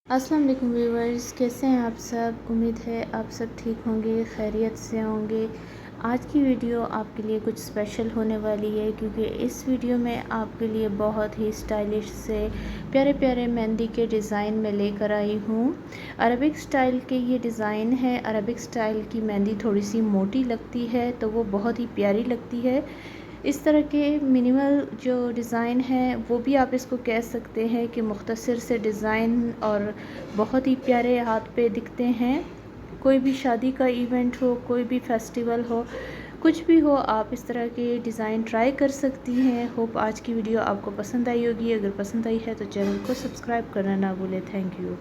अस्सलाम वालेकुम व्यूवर्स, कैसे हैं आप सब। उम्मीद है आप सब ठीक होंगे, खैरियत से होंगे। आज की वीडियो आपके लिए कुछ स्पेशल होने वाली है क्योंकि इस वीडियो में आपके लिए बहुत ही स्टाइलिश से प्यारे प्यारे मेहंदी के डिज़ाइन में लेकर आई हूँ। अरबिक स्टाइल के ये डिज़ाइन है। अरबिक स्टाइल की मेहंदी थोड़ी सी मोटी लगती है तो वो बहुत ही प्यारी लगती है। इस तरह के मिनिमल जो डिज़ाइन है वो भी आप इसको कह सकते हैं कि मुख्तसर से डिज़ाइन और बहुत ही प्यारे हाथ पे दिखते हैं। कोई भी शादी का इवेंट हो, कोई भी फेस्टिवल हो, कुछ भी हो, आप इस तरह के डिज़ाइन ट्राई कर सकती हैं। होप आज की वीडियो आपको पसंद आई होगी। अगर पसंद आई है तो चैनल को सब्सक्राइब करना ना भूलें। Thank you.